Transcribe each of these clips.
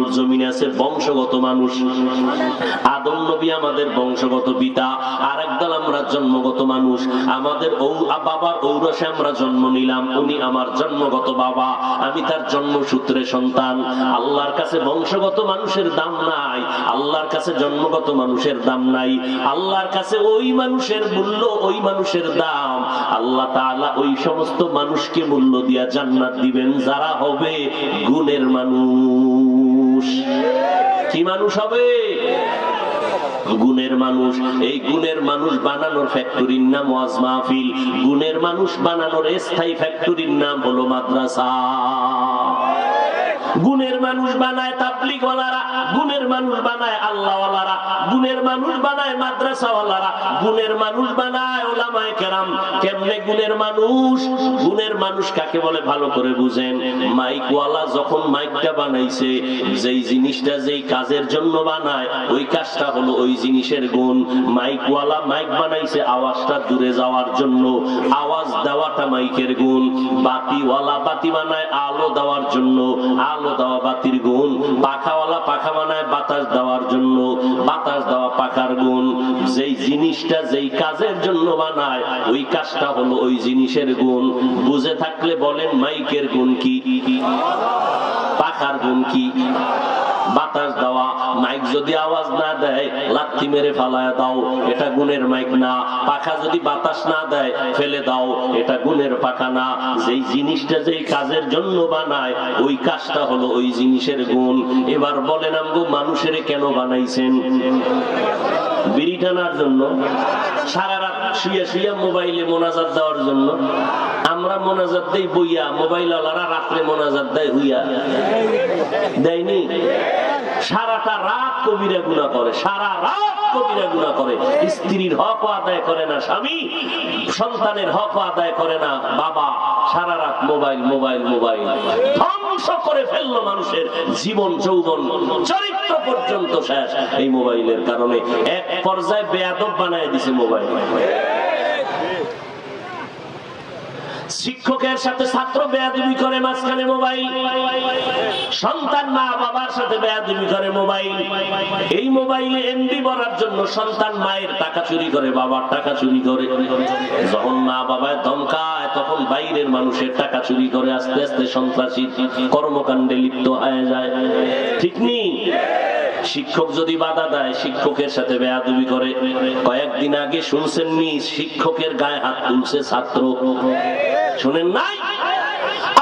মাহফুজ জমিনে আছে বংশগত মানুষ। আদম নবী আমাদের বংশগত পিতা, আর একদল আমরা জন্মগত মানুষ। আমাদের বাবার ঔরসে আমরা জন্ম নিলাম, উনি আমার জন্মগত বাবা, আমি তার জন্মসূত্রে সন্তান। আল্লাহর কাছে বংশগত মানুষের দাম নাই, আল্লাহর কাছে জন্মগত মানুষের দাম নাই। আল্লাহর কাছে ওই মানুষের মূল্য, ওই মানুষের দাম। আল্লাহ তাআলা ওই সমস্ত মানুষকে মূল্য দিয়া জান্নাত দিবেন যারা হবে গুণের মানুষ। কি মানুষ হবে? গুণের মানুষ। এই গুণের মানুষ বানানোর ফ্যাক্টরির নাম ওয়াজ মাহফিল, গুণের মানুষ বানানোর স্থায়ী ফ্যাক্টরির নাম হলো মাদ্রাসা। গুণের মানুষ বানায় তাবলীগওয়ালারা, গুণের মানুষ বানায় আল্লাহওয়ালারা, গুণের মানুষ বানায় মাদ্রাসাওয়ালারা, গুণের মানুষ বানায় উলামায়ে কেরাম। কেমনে গুণের মানুষ? গুণের মানুষ কাকে বলে ভালো করে বুঝেন। মাইকওয়ালা যখন মাইকটা বানাইছে, যেই জিনিসটা যেই কাজের জন্য বানায়, ওই কাজটা হলো ওই জিনিসের গুণ। মাইকওয়ালা মাইক বানাইছে আওয়াজটা দূরে যাওয়ার জন্য, আওয়াজ দেওয়াটা মাইকের গুণ। বাতিওয়ালা বাতি বানায় আলো দেওয়ার জন্য, আলো দেওয়া বাতির গুণ। পাখাওয়ালা পাখা বানায় বাতাস দেওয়ার জন্য, বাতাস দেওয়া পাখার গুণ। যেই জিনিসটা যেই কাজের জন্য বানায়, ওই কাজটা হলো ওই জিনিসের গুণ। বুঝে থাকলে বলেন মাইকের গুণ কি, পাখার গুণ কি? বাতাস দেওয়া। মাইক যদি আওয়াজ না দেয় লাথি মেরে ফালায়া দাও, এটা গুণের মাইক না। পাখা যদি বাতাস না দেয় ফেলে দাও, এটা গুণের পাখা না। যেই জিনিসটা যেই কাজের জন্য বানায়, ওই কাজটা হলো ওই জিনিসের গুণ। এবার বলেন আমগো মানুষের কেন বানাইছেন? বিড়ি টানার জন্য? সারা রাত শুয়ে শুয়ে মোবাইলে মোনাজাত দেওয়ার জন্য? আমরা মোনাজাত দেই বইয়া, মোবাইল ওয়ালারা রাত্রে মোনাজাত দেয় হইয়া। দেয়নি? সারাটা রাত কবিরা গুনাহ করে, সারা রাত কবিরা গুনাহ করে। স্ত্রীর হক আদায় করে না স্বামী, সন্তানের হক আদায় করে না বাবা। সারা রাত মোবাইল মোবাইল মোবাইল, ধ্বংস করে ফেললো মানুষের জীবন, যৌবন, চরিত্র পর্যন্ত শেষ এই মোবাইলের কারণে। এক পর্যায়ে বেয়াদব বানায় দিছে মোবাইল। শিক্ষকের সাথে ছাত্র বেয়াদবি করে মাঝখানে মোবাইল, সন্তান মা বাবার সাথে বেয়াদবি করে মোবাইল। এই মোবাইলে এমবি ভরার জন্য সন্তান মায়ের টাকা চুরি করে, বাবার টাকা চুরি করে। যখন মা বাবায় ধমকায় তখন বাইরের মানুষের টাকা চুরি করে। আস্তে আস্তে সন্ত্রাসী কর্মকাণ্ডে লিপ্ত হয়ে যায়। ঠিক নেই? শিক্ষক যদি বাধা দেয়, শিক্ষকের সাথে বেয়াদবি করে। কয়েকদিন আগে শুনছেন নি শিক্ষকের গায়ে হাত তুলছে ছাত্র? শুনেন নাই?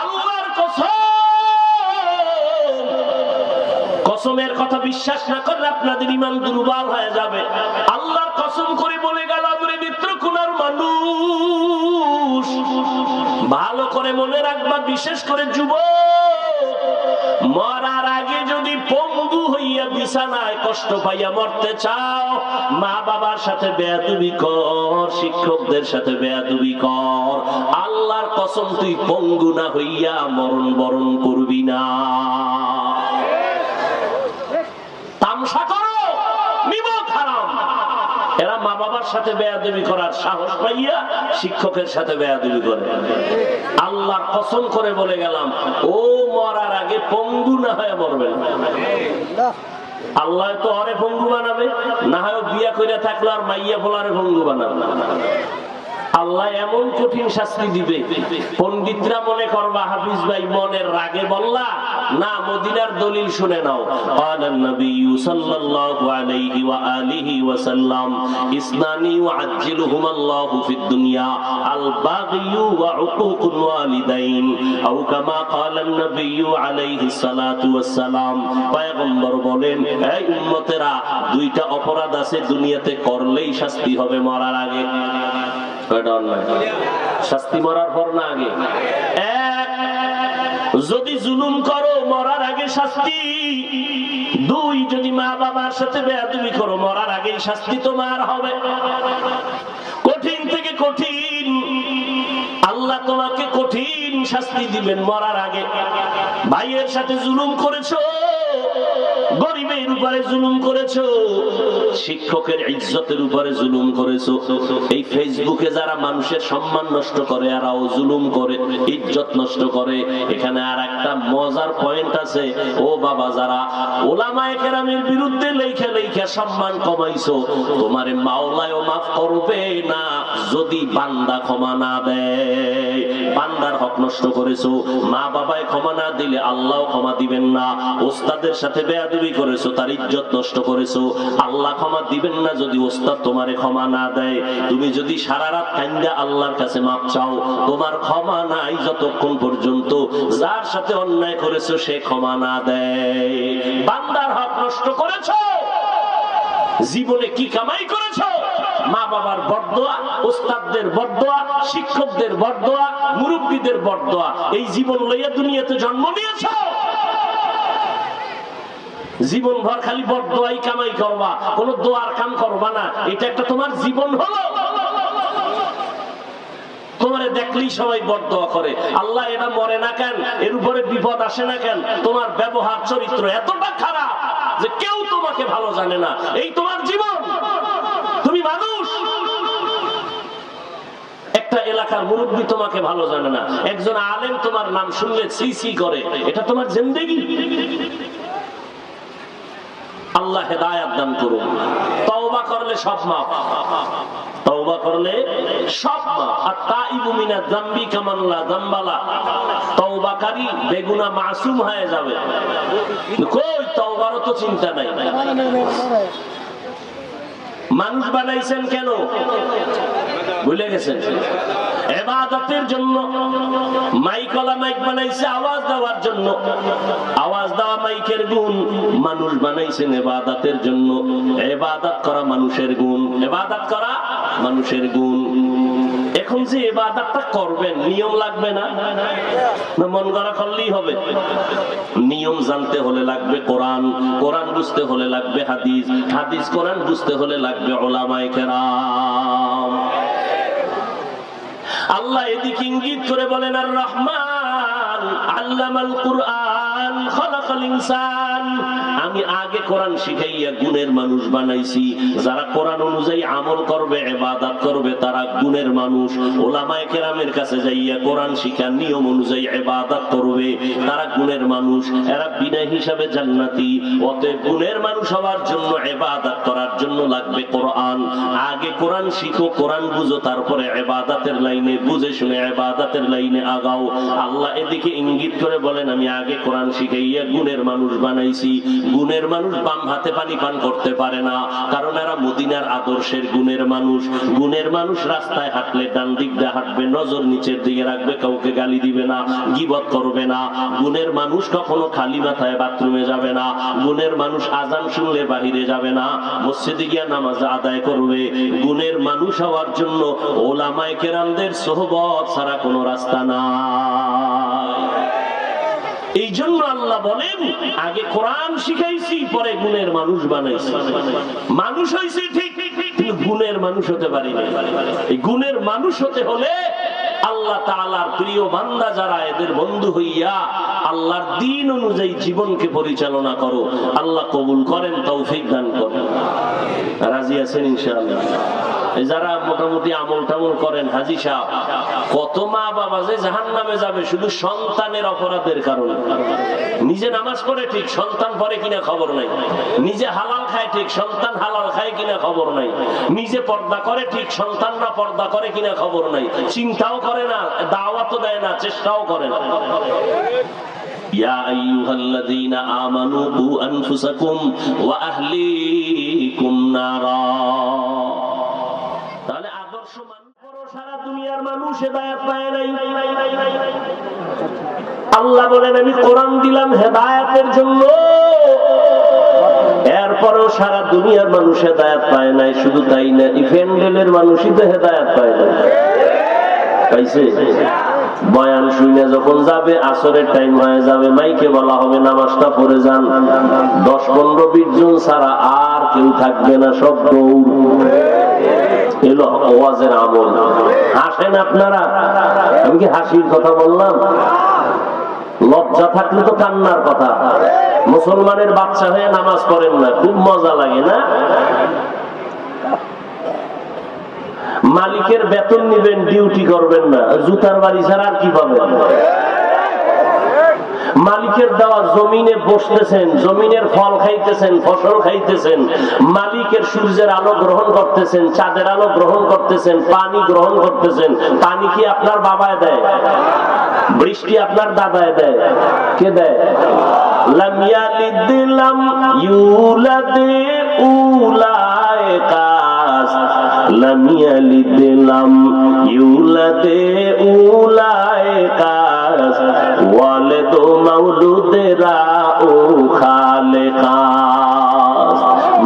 আল্লাহর কসম, কসমের কথা বিশ্বাস না করলে আপনাদের ঈমান দুর্বল হয়ে যাবে। আল্লাহর কসম করে বলে গেলাম রে নেত্রকোনার মানুষ, ভালো করে মনে রাখবা, বিশেষ করে যুবক, মরার আগে যদি পঙ্গু হইয়া বিছানায় কষ্ট পাইয়া মরতে চাও, মা বাবার সাথে বেয়াদবি কর, শিক্ষকদের সাথে বেয়াদবি কর। আল্লাহর কসম তুই পঙ্গু না হইয়া মরণ বরণ করবি না। তামসা করো, নিমক হারাম। এরা মা বাবার সাথে বেয়াদবি করার সাহস পাইয়া শিক্ষকের সাথে বেয়াদবি করে। আল্লাহর কসম করে বলে গেলাম, ও মরার আগে পঙ্গু না হয়ে মরবে না। আল্লাহ তো আরে পঙ্গু বানাবে, না হয় বিয়া কইরা থাকলো আর মাইয়া ফলারে পঙ্গু বানাবে। আল্লাহ এমন কঠিন শাস্তি দিবে, পণ্ডিতরা মনে করবা হাফিজ ভাই মনের রাগে বললা না, মদিনার দলিল শুনে নাও। ক্বালান নবী সাল্লাল্লাহু আলাইহি ওয়া আলিহি ওয়া সাল্লাম ইসনানি ওয়াজ্জিলুহুম আল্লাহু ফিদ দুনিয়া আল বাগিয়ু ওয়া উকুকুল ওয়ালিদাইন আও কামা ক্বালান নবী আলাইহি সালাতু ওয়াস সালাম। পয়গম্বর বলেন, এই উম্মতেরা, দুইটা অপরাধ আছে দুনিয়াতে করলেই শাস্তি হবে মরার আগে। শাস্তি মরার পর না আগে? এক, যদি জুলুম করো মরার আগে শাস্তি। দুই, যদি মা বাবার সাথে বেয়াদবি করো মরার আগেই শাস্তি তোমার হবে। কঠিন থেকে কঠিন, আল্লাহ তোমাকে কঠিন শাস্তি দিবেন মরার আগে। ভাইয়ের সাথে জুলুম করেছো, গরিবের উপরে জুলুম করেছো, শিক্ষকের ইজ্জতের উপরে জুলুম করেছো। এই ফেসবুকে যারা মানুষের সম্মান নষ্ট করে এরাও জুলুম করে, ইজ্জত নষ্ট করে। এখানে আর একটা মজার পয়েন্ট আছে, ও বাবা যারা ওলামায়ে কেরামের বিরুদ্ধে লেখা লেখা সম্মান কমাইছো, তোমারে মাওলায়ও মাফ করবে না যদি বান্দা ক্ষমা না দেয়। বান্দার হক নষ্ট করেছো, মা বাবায় ক্ষমা না দিলে আল্লাহও ক্ষমা দিবেন না। ওস্তাদের সাথে বেয়াদবি করেছো, তার ইজ্জত নষ্ট করেছো, আল্লাহ ক্ষমা দিবেন না যদি ওস্তাদ তোমারে ক্ষমা না দেয়। তুমি যদি সারা রাত কান্দা আল্লাহর কাছে মাপ চাও, তোমার ক্ষমা নাই যতক্ষণ পর্যন্ত যার সাথে অন্যায় করেছো সে ক্ষমা না দেয়। বান্দার হক নষ্ট করেছো, জীবনে কি কামাই করেছো? মা বাবার বরদোয়া, ওস্তাদদের বরদোয়া, শিক্ষকদের বরদোয়া, মুরব্বীদের বরদোয়া, এই জীবন লইয়া দুনিয়াতে জন্ম নিয়েছো। জীবন ভর খালি বরদোয়াই কামাই করবা, কোন দোয়ার কাম করবা না, এটা একটা তোমার জীবন হলো। তোমারে দেখলেই সবাই বরদোয়া করে, আল্লাহ এটা মরে না কেন, এর উপরে বিপদ আসে না কেন? তোমার ব্যবহার চরিত্র এতটা খারাপ যে কেউ তোমাকে ভালো জানে না। এই তোমার জীবন, তুমি মানুষ। একটা এলাকার মুরব্বী তোমাকে ভালো জানে না, একজন আলেম তোমার নাম শুনলে সি সি করে, এটা তোমার জিন্দেগি? আল্লাহ হেদায়েত দান করুন। তওবা করলে সব মাফ, তওবা করলে সব মাফ। আত-তাইবু মিনাজ যামবি কামান লা যামবা লা, তওবাকারী বেগুনাহ মাসুম হয়ে যাবে। কই তওবারও তো চিন্তা নাই। মানুষ বানাইছেন কেন ভুলে গেছেন? ইবাদতের জন্য। মাইকলা মাইক বানাইছে আওয়াজ দেওয়ার জন্য, আওয়াজ দেওয়া মাইকের গুণ। মানুষ বানাইছেন ইবাদতের জন্য, ইবাদত করা মানুষের গুণ, ইবাদত করা মানুষের গুণ। এখন যে ইবাদতটা করবেন নিয়ম লাগবে না? মন গড়া করলেই হবে? নিয়ম জানতে হলে লাগবে কোরআন, কোরআন বুঝতে হলে লাগবে হাদিস, হাদিস কোরআন বুঝতে হলে লাগবে উলামায়ে কেরাম। আল্লাহ এদিকে ইঙ্গিত করে বলেন আর রহমান আল্লামাল কুরআন খালাকাল ইনসান। আমি আগে কোরআন শিখাইয়া গুণের মানুষ বানাইছি। যারা কোরআন অনুযায়ী আমল করবে, ইবাদত করবে, তারা গুণের মানুষ। উলামায়ে কেরামের কাছে যাইয়া কোরআন শিখা নিয়ম অনুযায়ী ইবাদত করবে, তারা গুণের মানুষ। এরা বিনা হিসাবে জান্নাতি। অতএব গুণের মানুষ হওয়ার জন্য, ইবাদত করার জন্য লাগবে কোরআন। আগে কোরআন শিখো, কোরআন বুঝো, তারপরে ইবাদতের লাইনে বুঝে শুনে ইবাদতের লাইনে আগাও। আল্লাহ এদিকে ইঙ্গিত করে বলেন আমি আগে কোরআন শিখাইয়া গুণের মানুষ বানাইছি। গুণের মানুষ বাম হাতে পানি পান করতে পারে না, কারণ এরা মদিনার আদর্শের গুণের মানুষ। গুণের মানুষ রাস্তায় হাঁটলে ডান দিক দিয়ে হাঁটবে, নজর নিচের দিকে রাখবে, কাউকে গালি দিবে না, গীবত করবে না। গুণের মানুষ কখনো খালি মাথায় বাথরুমে যাবে না। গুণের মানুষ আজান শুনলে বাহিরে যাবে না, মসজিদে গিয়ে নামাজ আদায় করবে। গুণের মানুষ হওয়ার জন্য উলামায়ে কেরামদের সোহবত ছাড়া কোনো রাস্তা নাই। এই জন্য আল্লাহ বলেন আগে কোরআন শিখাইছি, পরে গুণের মানুষ বানাইছি। মানুষ হইছে ঠিক, কিন্তু গুণের মানুষ হতে পারি না। এই গুণের মানুষ হতে হলে আল্লাহ তাআলার প্রিয় বান্দা যারা, এদের বন্ধু হইয়া আল্লাহর দ্বীন অনুযায়ী জীবনকে পরিচালনা করো। আল্লাহ কবুল করেন, তৌফিক দান করেন। রাজি আছেন ইনশাআল্লাহ? যারা মোটামুটি আমল টামল করেন, হাজী সাহেব, কত মা বাবা যে জাহান্নামে যাবে শুধু সন্তানের অপরাধের কারণে। নিজে নামাজ পড়ে ঠিক, সন্তান পড়ে কিনা খবর নাই। নিজে হালাল খায় ঠিক, সন্তান হালাল খায় কিনা খবর নাই। নিজে পর্দা করে ঠিক, সন্তানরা পর্দা করে কিনা খবর নাই। চিন্তাও করে না, দাওয়াতও দেয় না, চেষ্টাও করে না। ইয়া আইয়ুহাল্লাযীনা আমানু কু আনফুসাকুম ওয়া আহলিকুম নারা। তাহলে আদর্শ মানুষ সারা দুনিয়ার মানুষ হেদায়েত পায় নাই। আল্লাহ বলেন আমি কোরআন দিলাম হেদায়েতের জন্য, এরপরেও সারা দুনিয়ার মানুষ হেদায়েত পায় নাই। শুধু তাই না, ইফেন্ডেলের মানুষই তো হেদায়েত পায় না। পাইছে? বয়ান শুনে যখন যাবে, আসরের টাইম হয়ে যাবে, মাইকে বলা হবে নামাজটা পড়ে যান। 10-15-20 জন ছাড়া আর কেউ থাকবে না, সব দৌড়। এলো ওয়াজের আমল। হাসেন আপনারা, আমি কি হাসির কথা বললাম? লজ্জা থাকলে তো কান্নার কথা। মুসলমানের বাচ্চা হয়ে নামাজ পড়েন না, খুব মজা লাগে না? মালিকের বেতন নিবেন, ডিউটি করবেন না, জুতার বাড়ি ছাড়া আর কি পাবেন? মালিকের দেওয়া জমিনে বসতেছেন, জমিনের ফল খাইতেছেন, ফসল খাইতেছেন, মালিকের সূর্যের আলো গ্রহণ করতেছেন, চাঁদের আলো গ্রহণ করতেছেন, পানি গ্রহণ করতেছেন। পানি কি আপনার বাবায় দেয়? বৃষ্টি আপনার দাদায় দেয়? কে দেয়? লাম ইয়ালিদ লাম ইউলাদ উলাইকা, লাম ইয়ালিদ লাম ইউলাদ উলাইকা, ওয়ালিদ মাউলুদেরা ও খালেকা।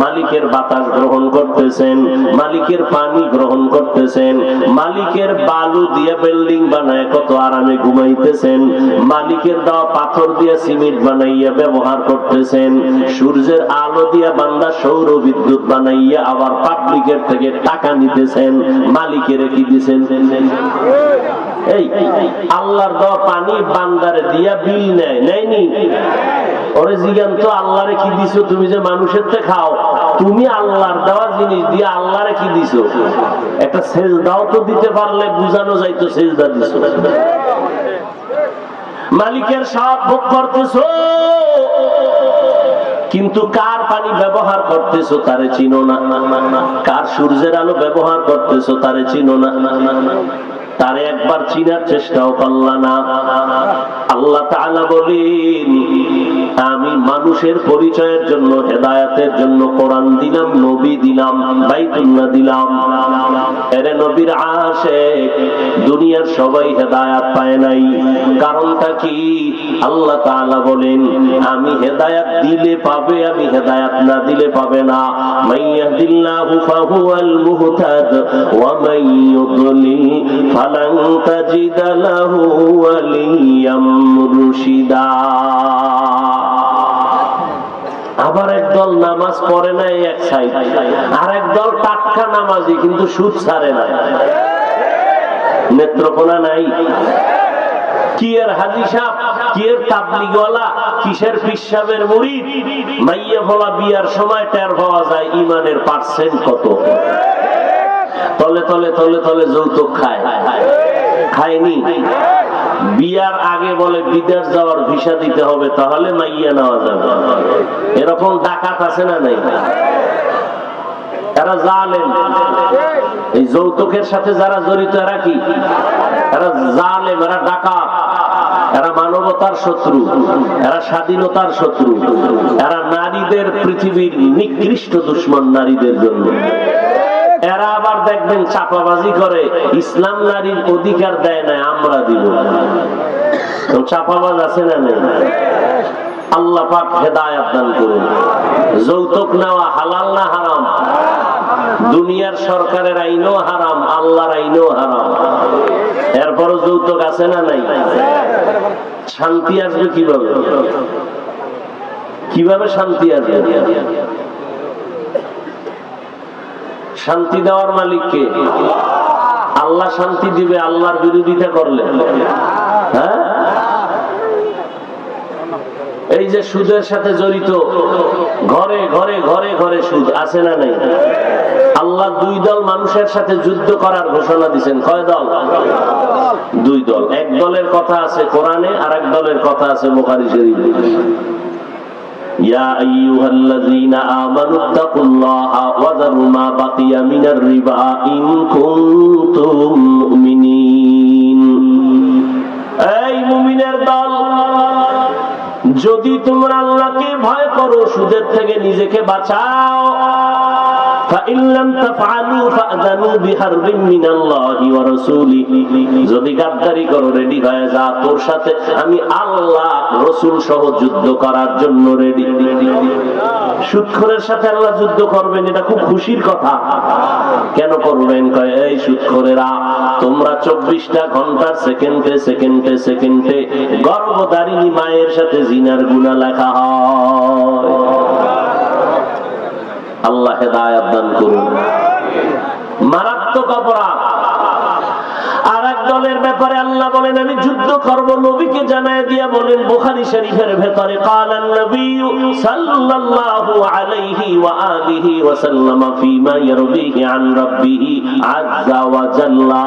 মালিকের বাতাস গ্রহণ করতেছেন, মালিকের পানি গ্রহণ করতেছেন, মালিকের বালু দিয়ে বিল্ডিং বানায় কত আরামে ঘুমাইতেছেন, মালিকের দেওয়া পাথর দিয়ে সিমেন্ট বানাইয়া ব্যবহার করতেছেন, সূর্যের আলো দিয়ে বান্দা সৌর বিদ্যুৎ বানাইয়া আবার পাবলিকের থেকে টাকা নিতেছেন। মালিকের কি দিছেন? এই আল্লাহর দেওয়া পানি বান্দারে দিয়া বিল নেয়, নেয়নি? ওরে জিজ্ঞান তো আল্লাহরে কি দিছো তুমি যে মানুষের তে খাও? তুমি আল্লাহর দেওয়া জিনিস দিয়ে আল্লাহরে কি দিছো? একটা সেজদাও তো দিতে পারলে বুঝানো যাইতো সেজদা দিছো। মালিকের সব ভোগ করতেছো, কিন্তু কার পানি ব্যবহার করতেছো তারে চিনো না, কার সূর্যের আলো ব্যবহার করতেছো তারে চিনো না, তারে একবার চিনার চেষ্টাও করলা না। আল্লাহ তাআলা বলেন, আমি মানুষের পরিচয়ের জন্য, হেদায়েতের জন্য কোরআন দিলাম, নবী দিলাম, বাইতুল্লাহ দিলাম। এরে নবীর আশিক দুনিয়ার সবাই হেদায়েত পায় নাই। কারণটা কি? আল্লাহ তাআলা বলেন, আমি হেদায়েত দিলে পাবে, আমি হেদায়েত না দিলে পাবে না। মাইয়াহদিল্লাহু ফাহুয়াল মুহতাদ ওয়া মান ইউদ্লিল ফালান তাজিদা লাহু ওয়ালিয়াম মুরশিদা। আবার একদল নামাজ পড়ে নাই এক সাইড, আর একদল টাটকা নামাজি কিন্তু সুদ ছাড়ে না, নেত্রকোনা নাই। কি এর হাজী সাহেব, কি এর তাবলীগওয়ালা, কিসের পিসাবের মুরিদ? মাইয়া ভোলা বিয়ার সময় টের পাওয়া যায় ইমানের পার্সেন্ট কত। তলে তলে তলে তলে যৌতুক খায়, খায়নি? বিয়ার আগে বলে বিদেশ যাওয়ার ভিসা দিতে হবে, তাহলে মাইয়া নেওয়া যাবে। এরকম ডাকাত আছে না নাই? এরা জালেম। এই যৌতুকের সাথে যারা জড়িত এরা কি? এরা জালেম, এরা ডাকাত, এরা মানবতার শত্রু, এরা স্বাধীনতার শত্রু, এরা নারীদের পৃথিবীর নিকৃষ্ট দুশমন নারীদের জন্য। এরা আবার দেখবেন চাপাবাজি করে, ইসলাম নারীর অধিকার দেয় না, আমরা দিব। তো চাপাবাজ আছে না নেই? আল্লাহ পাক হেদায়েত দান করুন। যৌতুক নেওয়া হালাল না হারাম? দুনিয়ার সরকারের আইনও হারাম, আল্লাহর আইনও হারাম। এরপরও যৌতুক আছে না নাই? শান্তি আসবে কিভাবে? কিভাবে শান্তি আসবে? শান্তি দেওয়ার মালিক কে? আল্লাহ শান্তি দিবে আল্লাহর বিরোধিতা করলে। হ্যাঁ, এই যে সুদের সাথে জড়িত, ঘরে ঘরে ঘরে ঘরে সুদ আছে না নাই? আল্লাহ দুই দল মানুষের সাথে যুদ্ধ করার ঘোষণা দিয়েছেন। কয় দল? দুই দল। এক দলের কথা আছে কোরআনে, আর এক দলের কথা আছে বুখারী শরীফে। ইয়া আইয়ুহাল্লাযীনা আমানুত্তাকুল্লাহা ওয়া যারু মা বাকিয়া মিনার রিবা ইন কুনতুম মুমিনিন। এই মুমিনের দল, যদি তোমরা আল্লাহকে ভয় করো, সুদের থেকে নিজেকে বাঁচাও। যদি গাদ্দারি করো, রেডি হয়ে যা, তোর সাথে আমি আল্লাহ রসুল সহ যুদ্ধ করার জন্য রেডি। সুদখোরের সাথে আল্লাহ যুদ্ধ করবেন, এটা খুব খুশির কথা। কেন করবেন? কয় এই সুদখোরেরা, তোমরা 24টা ঘন্টার সেকেন্ডে সেকেন্ডে সেকেন্ডে গর্ভধারিণী মায়ের সাথে জিনার গুনাহ লেখা হয়। আল্লাহ হেদায়েত দান করুন। মারাত্মক অপরাধ। আর এক দলের ব্যাপারে আল্লাহ বলেন আমি যুদ্ধ করব, নবীকে জানায় দিয়া বলেন বুখারী শরীফের ভেতরে কালান নবী সাল্লাল্লাহু আলাইহি ওয়া আলিহি ওয়া সাল্লাম ফীমা ইয়ারবিহি আন রাব্বিহি আযযা ওয়া জাল্লা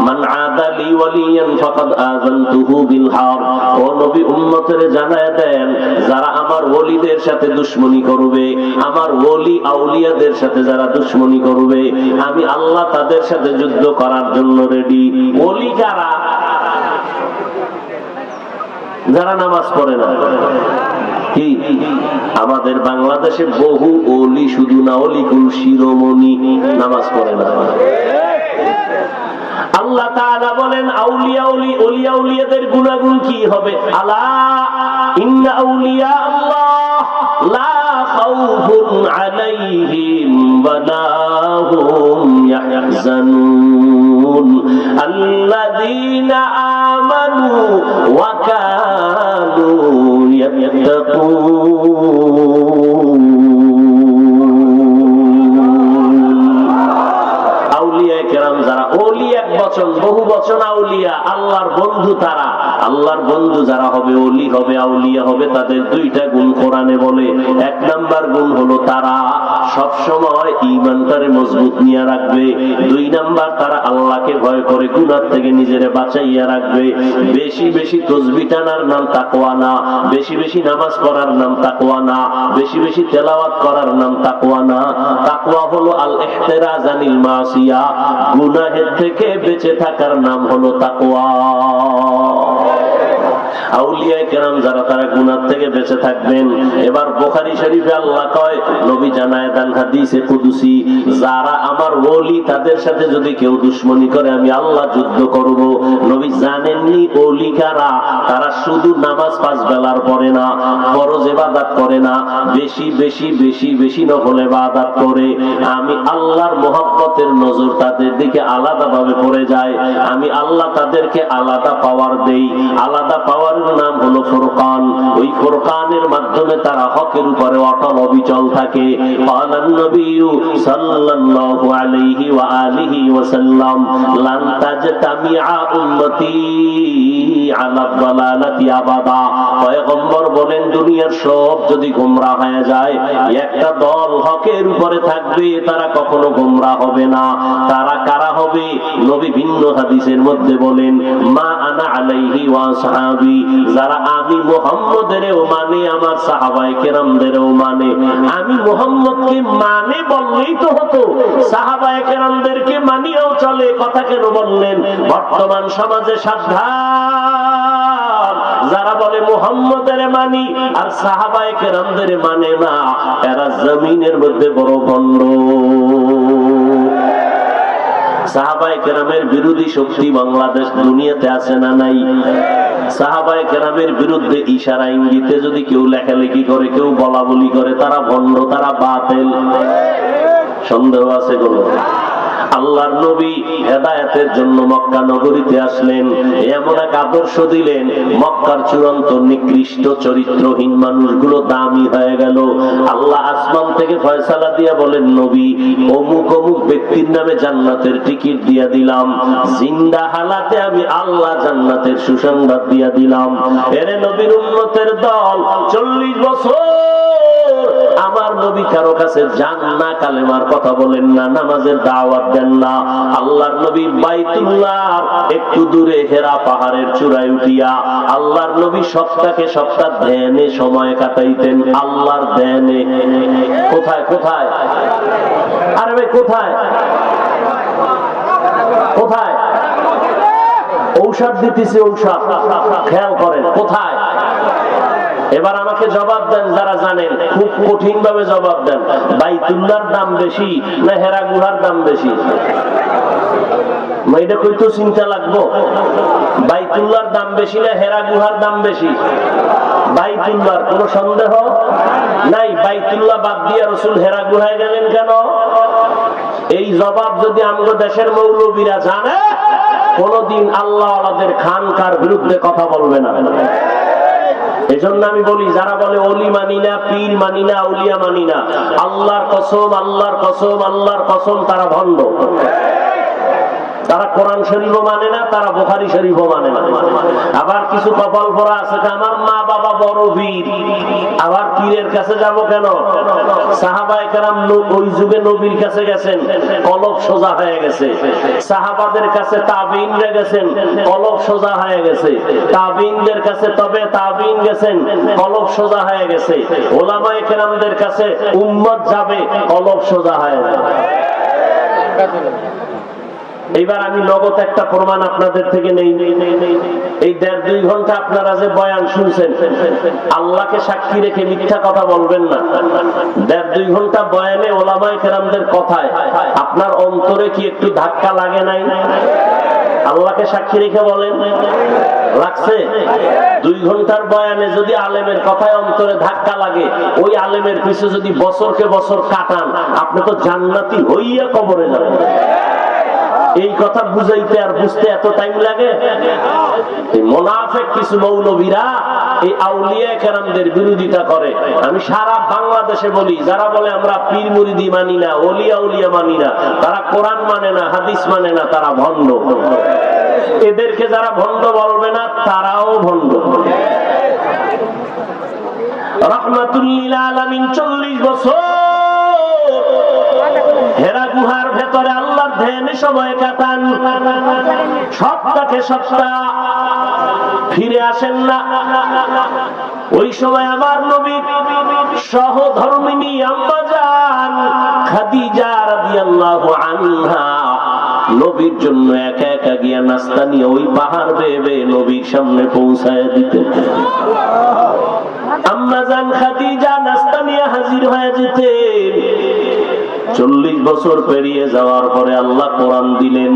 মান আদা লি ওয়ালিয়ান ফাকাদ আযানতুহু বিল হারব। ও নবী উম্মতের জানায় দেন যারা আমার ওলিদের সাথে দুশমনি করবে, আমার ওলি আউলিয়াদের সাথে যারা দুশমনি করবে, আমি আল্লাহ তাদের সাথে যুদ্ধ করার জন্য রেডি। ওলি কারা? যারা নামাজ পড়ে না। কি আমাদের বাংলাদেশে বহু ওলি, শুধু না অলিকুল শিরোমণি, নামাজ পড়ে না। আল্লাহ তাআলা বলেন আউলিয়া ওলি আউলিয়াদের গুনাহগুণ কি হবে? আলা ইন্না আউলিয়া আল্লাহ লা খাউফুন আলাইহিম ওয়া লা হুম ইয়াহজানুন আল্লাযীনা আমানু ওয়া কানু ইয়াত্তাকুন। আউলিয়া কেরাম যারা, ওলি এক বচন, বহু বচন আউলিয়া, আল্লাহর বন্ধু তারা। আল্লাহর বন্ধু যারা হবে, ওলি হবে, আউলিয়া হবে, তাদের দুইটা গুণ কোরআনে বলে। এক নাম্বার গুণ হলো তারা সব সময় ঈমানটারে মজবুত নিয়ে রাখবে। দুই নাম্বার তারা আল্লাহকে ভয় করে গুনাহ থেকে নিজেরে বাঁচাইয়া রাখবে। বেশি বেশি তাসবিহ টানার নাম তাকওয়া না, বেশি বেশি নামাজ পড়ার নাম তাকওয়া না, বেশি বেশি তেলাওয়াত করার নাম তাকওয়া না। তাকওয়া হলো আল ইহতিরাজ আনিল মাসিয়া, গুনাহের থেকে বেঁচে থাকার নাম হলো তাকওয়া। আউলিয়া কেরাম যারা, তারা গুনাহ থেকে বেঁচে থাকবেন। এবার বুখারী শরীফে আল্লাহ কয়, নবী জানায় দেন হাদিসে কুদসি, যারা আমার ওলি তাদের সাথে যদি কেউ দুশমনি করে আমি আল্লাহ যুদ্ধ করব। নবী জানেননি ওলি কারা? তারা শুধু নামাজ পাঁচ বেলার পড়ে না, ফরজ ইবাদত করে না, বেশি বেশি বেশি বেশি নফল ইবাদত করে। আমি আল্লাহর মহব্বতের নজর তাদের দিকে আলাদাভাবে পড়ে যায়। আমি আল্লাহ তাদেরকে আলাদা পাওয়ার দেই। আলাদা পাওয়ার নাম হলো ফুরকান। ওই ফুরকানের মাধ্যমে তারা হকের উপরে অটল অবিচল থাকে। ক্বালান নবী সাল্লাল্লাহু আলাইহি ওয়া আলিহি ওয়া সাল্লাম লান তাজতামিআ উম্মতি আলা দালালাতি আবাদা। পয়গম্বর বলেন দুনিয়ার সব যদি গোমরাহ হয়ে যায়, একটা দল হকের উপরে থাকবে, তারা কখনো গোমরাহ হবে না। তারা কারা হবে? নবী ভিন্ন হাদিসের মধ্যে বলেন মা আনা আলাইহি ওয়া আসহাবি, যারা আমি মুহাম্মদেরও মানে, আমার সাহাবায়ে কেরামদেরও মানে। আমি মুহাম্মদকে মানে বললেই তো হতো, সাহাবায়ে কেরামদেরকে মানিয়েও চলে, কথা কেন বললেন? বর্তমান সমাজে সাবধান, যারা বলে মুহাম্মদের মানি আর সাহাবায়ে কেরামদের মানে না, এরা জমিনের মধ্যে বড় ভণ্ড। সাহাবায়ে কেরামের বিরোধী শক্তি বাংলাদেশ দুনিয়াতে আছে না নাই? সাহাবায়ে কেরামের বিরুদ্ধে ইশারা ইঙ্গিতে যদি কেউ লেখালেখি করে, কেউ বলা বলি করে, তারা ভণ্ড, তারা বাতিল। সন্দেহ আছে কোনো? আল্লাহর নবী হেদায়েতের জন্য মক্কা নগরীতে আসলেন, এমন এক আদর্শ দিলেন, মক্কার চূড়ান্ত নিকৃষ্ট চরিত্রহীন মানুষগুলো দামি হয়ে গেল। আল্লাহ আসমান থেকে ফয়সালা দিয়া বলেন, নবী অমুক অমুক ব্যক্তির নামে জান্নাতের টিকিট দিয়া দিলাম, জিন্দা হালাতে আমি আল্লাহ জান্নাতের সুসংবাদ দিয়া দিলাম। এরে নবীর উম্মতের দল, 40 বছর আমার নবী কারো কাছে যান না, কালেমার কথা বলেন না, নামাজের দাওয়াত দেন না। আল্লাহর নবী বাইতুল্লাহ একটু দূরে হেরা পাহাড়ের চূড়ায় উঠিয়া আল্লাহর নবী সপ্তাহে সপ্তাহ ধ্যানে সময় কাটাইতেন, আল্লাহর ধ্যানে। কোথায় কোথায়? আরে ভাই কোথায় কোথায়? ঔষধ দিতেছে, ঔষধ খেয়াল করেন কোথায়। এবার আমাকে জবাব দেন যারা জানেন, খুব কঠিন ভাবে জবাব দেন। বাইতুল্লাহর দাম বেশি না হেরা গুহার দাম বেশি? এটা কইতো চিন্তা লাগবো। বাইতুল্লাহর দাম বেশি না হেরা গুহার দাম বেশি? বাইতুল্লাহর, কোনো সন্দেহ নাই। বাইতুল্লাহ বাদ দিয়ে রাসূল হেরা গুহায় গেলেন কেন? এই জবাব যদি আমাদের দেশের মৌলবীরা জানে, কোনদিন আল্লাহ ওয়ালাদের খানকার বিরুদ্ধে কথা বলবে না। এজন্য আমি বলি, যারা বলে ওলি মানি না, পীর মানি না, আউলিয়া মানি না, আল্লাহর কসম, আল্লাহর কসম, আল্লাহর কসম, তারা ভণ্ড। তারা কোরআন শরীফও মানে না, তারা বুখারী শরীফও মানে না। আবার কিছু কপাল পরা আছে, আমার মা বাবা বড় পীর, আবার পীরের কাছে যাব কেন? সাহাবায়ে কেরাম ওই যুগে নবীর কাছে গেছেন, কলব সোজা হয়ে গেছে। সাহাবাদের কাছে তাবিঈনরা গেছেন, কলব সোজা হয়ে গেছে। তাবিঈনদের কাছে তবে তাবিঈন গেছেন, কলব সোজা হয়ে গেছে। ওলামায়ে কেরামদের কাছে উম্মত যাবে, কলব সোজা হয়ে যাবে। এইবার আমি নগদ একটা প্রমাণ আপনাদের থেকে নেই। এই 1.5-2 ঘন্টা আপনারা যে বয়ান শুনছেন, আল্লাহকে সাক্ষী রেখে মিথ্যা কথা বলবেন না। 1.5-2 ঘন্টা বয়ানে ওলামায়ে কেরামদের কথায় আপনার অন্তরে কি একটু ধাক্কা লাগে নাই? আল্লাহকে সাক্ষী রেখে বলেন, লাগছে? 2 ঘন্টার বয়ানে যদি আলেমের কথায় অন্তরে ধাক্কা লাগে, ওই আলেমের পিছু যদি বছরকে বছর কাটান, আপনি তো জান্নাতি হইয়া কবরে যাবেন। এই কথা বুঝাইতে আর বুঝতে এত টাইম লাগে? মুনাফিক কিছু মৌলবীরা এই আউলিয়া কেরামদের বিরোধিতা করে। আমি সারা বাংলাদেশে বলি, যারা বলে আমরা পীর মুরিদি মানি না, ওলিয়া উলিয়া মানি না, তারা কোরআন মানে না, হাদিস মানে না, তারা ভণ্ড। এদেরকে যারা ভণ্ড বলবে না, তারাও ভণ্ড। রাহমাতুল লিল আলামিন 40 বছর হেরা গুহার ভেতরে আল্লাহর ধ্যানে সময় কাটান। সপ্তাহে সপ্তাহ ফিরে আসেন না। ওই সময় আমার নবী সহধর্মিনী আম্মা জান খাদিজা রাদিয়াল্লাহু আনহা নবীর জন্য একা একা গিয়া নাস্তা নিয়ে ওই পাহাড় বেয়ে বেয়ে নবীর সামনে পৌঁছায় দিতেন। আম্মা জান খাদিজা নাস্তা নিয়ে হাজির হয়ে যেতেন। 40 বছর পেরিয়ে যাওয়ার পরে আল্লাহ কোরআন দিলেন।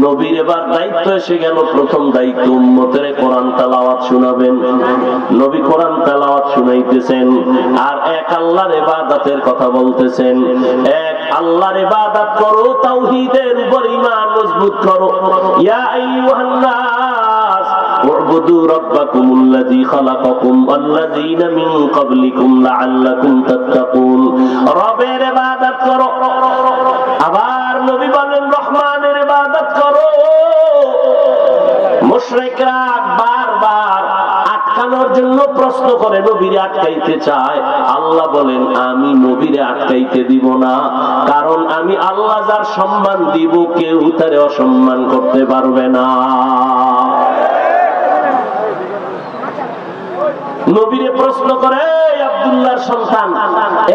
নবীর এবার দায়িত্ব এসে গেল। প্রথম দায়িত্ব উম্মতের কোরআন তেলাওয়াত শোনাবেন। নবী কোরআন তেলাওয়াত শুনাইতেছেন আর এক আল্লাহর ইবাদতের কথা বলতেছেন। এক আল্লাহর ইবাদত করো, তাওহীদের উপর ঈমান মজবুত করো। ইয়া আইয়ুহান নাস উ'বুদু রাব্বাকুমুল্লাযী খালাকাকুম ওয়াল্লাযীনা মিন ক্বাবলিকুম লাআল্লাকুম তাত্তাকুন। রবের ইবাদত করো। আবার নবী বলেন রহমানের ইবাদত করো। মুশরিকরা বারবার আটকানোর জন্য প্রশ্ন করে, নবীরে আটকাইতে চায়। আল্লাহ বলেন আমি নবীরে আটকাইতে দিব না, কারণ আমি আল্লাহ যার সম্মান দিব কেউ তারে অসম্মান করতে পারবে না। নবীরে প্রশ্ন করে, আব্দুল্লাহর সন্তান,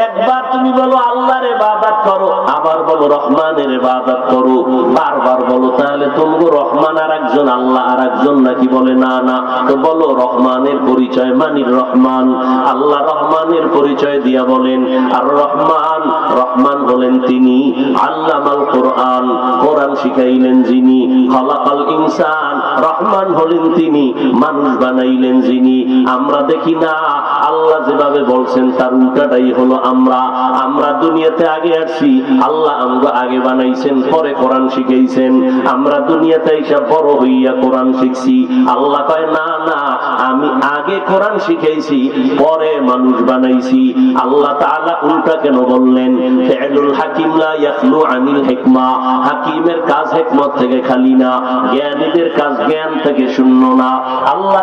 একবার তুমি বলো আল্লাহর ইবাদত করো, আবার বলো রহমানের ইবাদত করো। বারবার বলো, তাহলে তুমি রহমান আর একজন, আল্লাহ আর একজন নাকি? বলে না না। তো বলো রহমানের পরিচয় মানির রহমান। আল্লাহ রহমানের পরিচয় দিয়া বলেন আর রহমান, রহমান হলেন তিনি আল্লামাল কোরআন, কোরআন শিখাইলেন যিনি। খালাকাল ইনসান, রহমান হলেন তিনি মানুষ বানাইলেন যিনি। আমরা দেখি না আল্লাহ যেভাবে বলছেন তার উল্টাটাই হলো আমরা দুনিয়াতে আগে আসছি, আল্লাহ আমরা আগে বানাইছেন, পরে কোরআন শিখাইছেন। আমরা দুনিয়াতে এসে বড় হইয়া কোরআন শিখছি। আল্লাহ কয় না না, আমি আগে কোরআন শিখাইছি, পরে মানুষ বানাইছি। আল্লাহ তাআলা উল্টা কেন বললেন? ফি'লুল হাকিম লা ইয়াখলু আনিল হিকমা। হাকিমের কাজ হিকমত থেকে খালি না, জ্ঞানীদের কাজ জ্ঞান থেকে শূন্য না। আল্লাহ